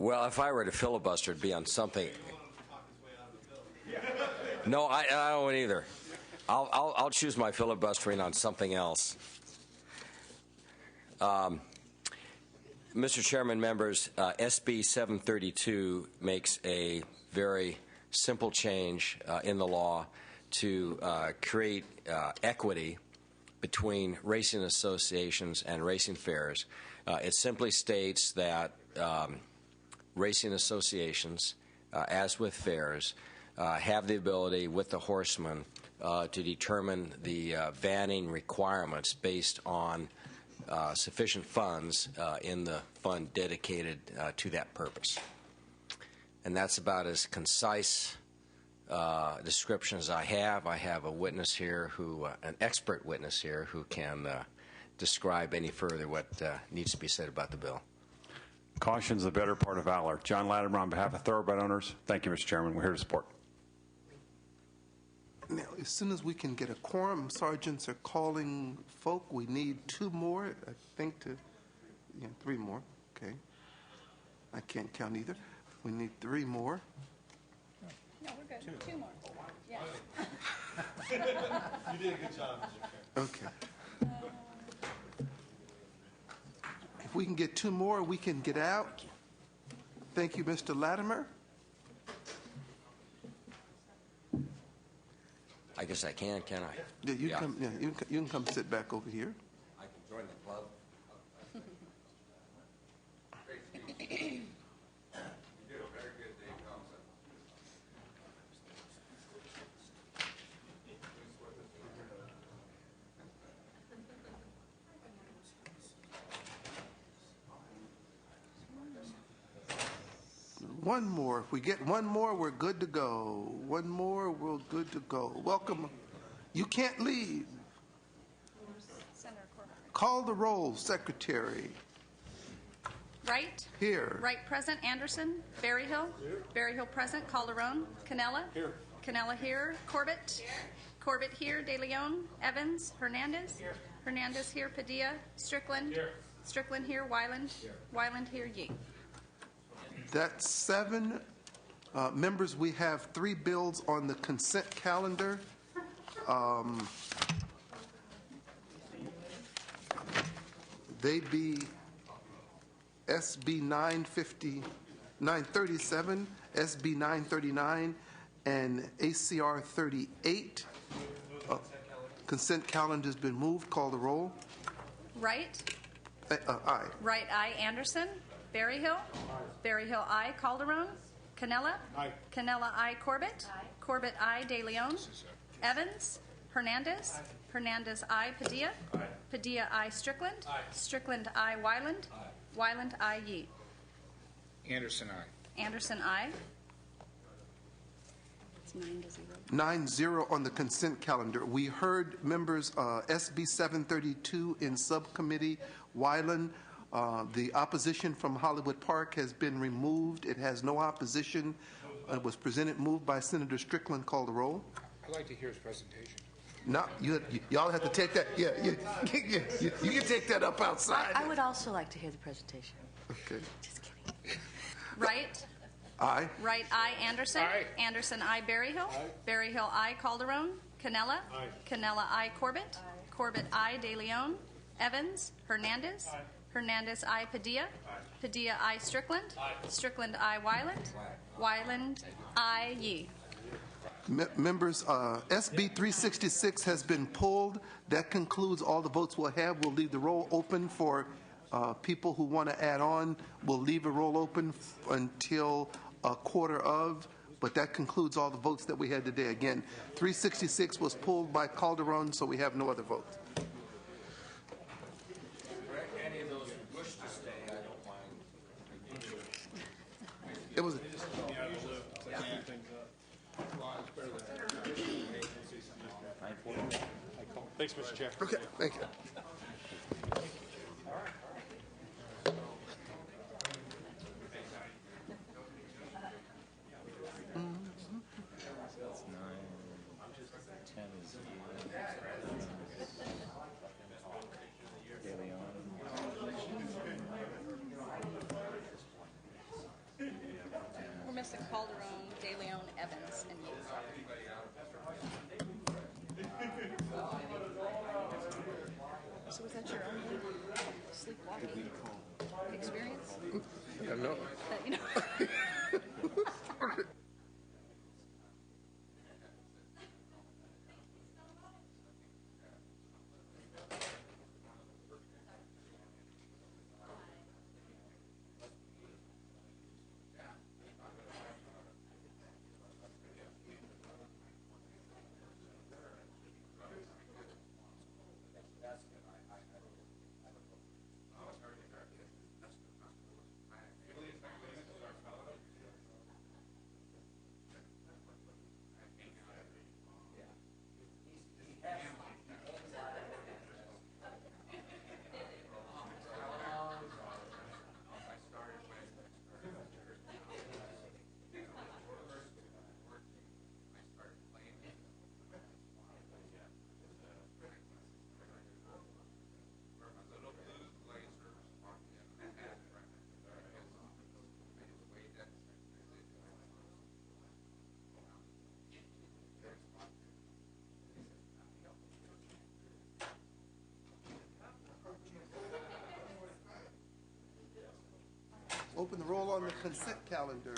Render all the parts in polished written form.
Well, if I were to filibuster, it'd be on something. No, I don't either. I'll choose my filibustering on something else. Mr. Chairman, members, SB 732 makes a very simple change in the law to create equity between racing associations and racing fairs. It simply states that racing associations, as with fairs, have the ability with the horsemen to determine the vanning requirements based on sufficient funds in the fund dedicated to that purpose. And that's about as concise description as I have. I have a witness here an expert witness here who can describe any further what needs to be said about the bill. Caution's the better part of valor. John Latimer on behalf of Thoroughbred owners. Thank you, Mr. Chairman. We're here to support. Now, as soon as we can get a quorum, sergeants are calling folk. We need 2 more, I think, 3 more. Okay. I can't count either. We need 3 more. No, we're good. 2 more. Yeah. You did a good job, Mr. Chairman. Okay. If we can get 2 more, we can get out. Thank you, Mr. Latimer. I guess I can I? Yeah, you come. Yeah, you can come sit back over here. I can join the club. You do a very good Dave Thompson. One more. If we get 1 more, we're good to go. 1 more, we're good to go. Welcome. You can't leave. Senator Corbett. Call the roll, Secretary. Wright. Here. Wright present. Anderson. Berryhill. Here. Berryhill present. Calderon. Canella. Here. Canella here. Corbett. Here. Corbett here. De Leon. Evans. Hernandez. Here. Hernandez here. Padilla. Strickland. Here. Strickland here. Wyland. Here. Wyland here. Yee. That's 7. Members, we have 3 bills on the consent calendar. They be SB 937, SB 939, and ACR 38. Consent calendar has been moved. Call the roll. Wright. Aye. Wright aye. Anderson. Berryhill. Berryhill aye. Calderon. Canella. Aye. Canella aye. Corbett. Corbett aye. De Leon. Evans. Hernandez. Hernandez aye. Padilla. Padilla aye. Strickland. Strickland aye. Wyland. Wyland aye. Yee. Anderson aye. Anderson aye. It's 9-0. 9-0 on the consent calendar. We heard members SB 732 in subcommittee. Wyland. The opposition from Hollywood Park has been removed. It has no opposition. It was moved by Senator Strickland. Call the roll. I'd like to hear his presentation. No, y'all have to take that. Yeah, you can take that up outside. I would also like to hear the presentation. Okay. Just kidding. Wright. Aye. Wright aye. Anderson. Aye. Anderson aye. Berryhill. Berryhill aye. Calderon. Canella. Aye. Canella aye. Corbett. Corbett aye. De Leon. Evans. Hernandez. Hernandez aye. Padilla. Padilla aye. Strickland. Strickland aye. Wyland. Wyland aye. Yee. Members, SB 366 has been pulled. That concludes all the votes we'll have. We'll leave the roll open for people who want to add on. We'll leave the roll open until a quarter of, but that concludes all the votes that we had today. Again, 366 was pulled by Calderon, so we have no other votes. Any of those who wish to stay, I don't mind. It was. Thanks, Mr. Chair. Okay, thank you. That's 9. 10 is De Leon. Calderon, De Leon, Evans, and Yee. So was that your own sleepwalking experience? No. You know. Open the roll on the consent calendar.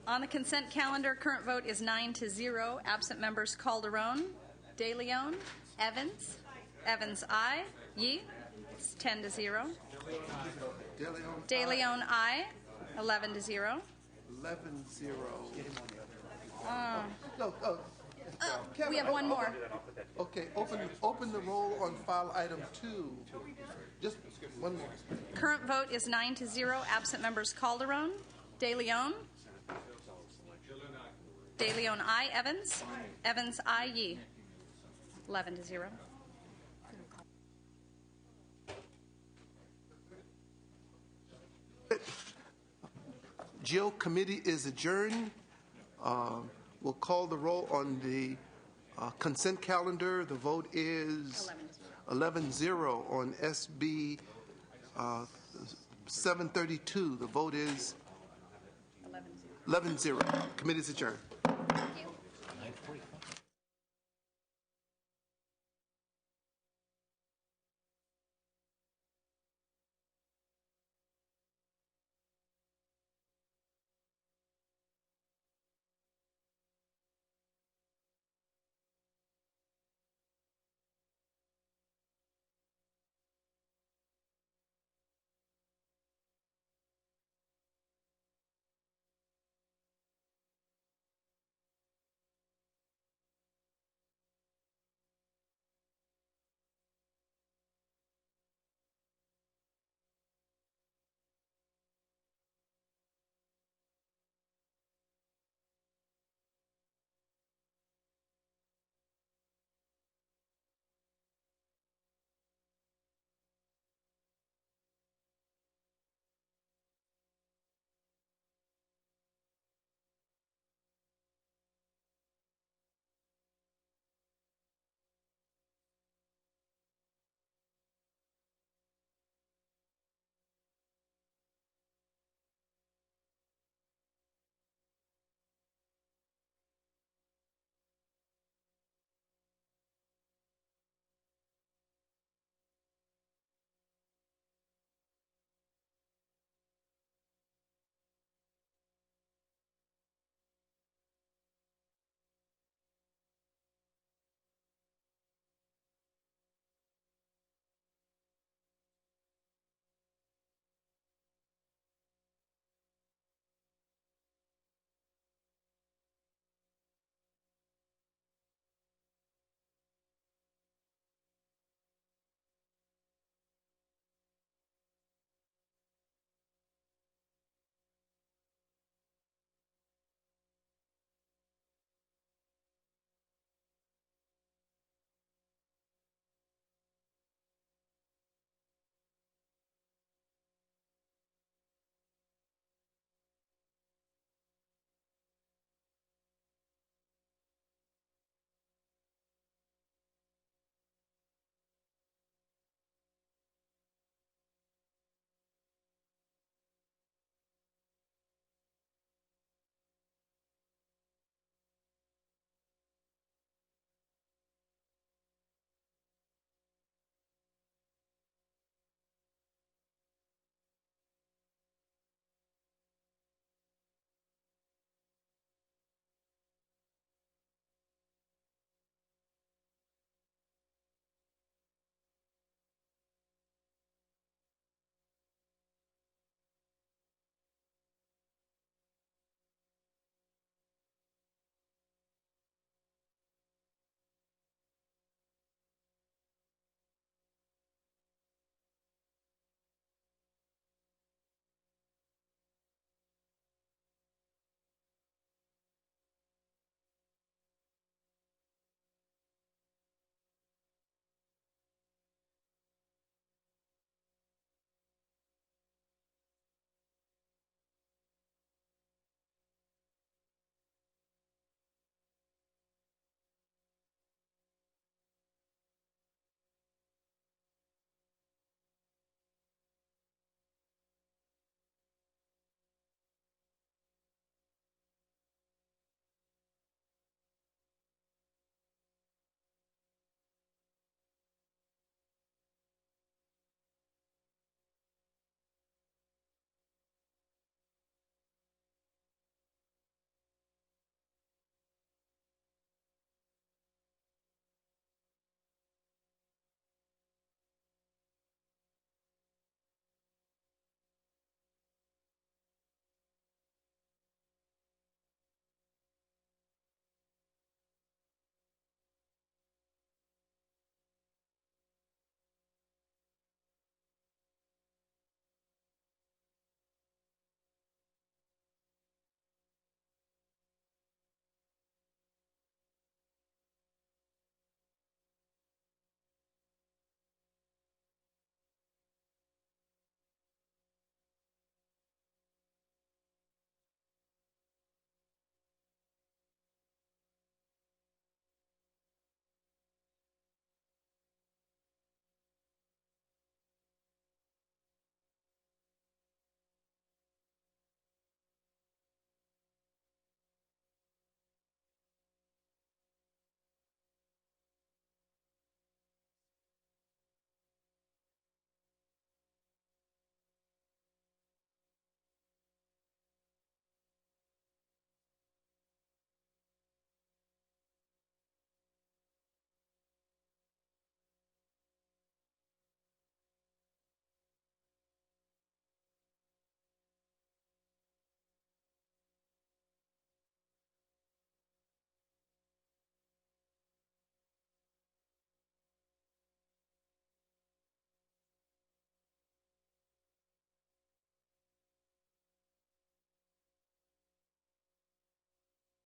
On the consent calendar, current vote is 9-0. Absent members Calderon, De Leon, Evans, Evans, aye. Yee, it's 10-0. De Leon, aye. 11-0. 11-0. Oh, Kevin, we have one more. Okay, open the roll on file item 2. Just one more. Current vote is 9-0. Absent members Calderon, De Leon, De Leon, aye. Evans, Evans, aye. Yee, 11-0. Jill, committee is adjourned. We'll call the roll on the consent calendar. The vote is 11-0 on SB 732. The vote is 11-0. Committee is adjourned. Thank you.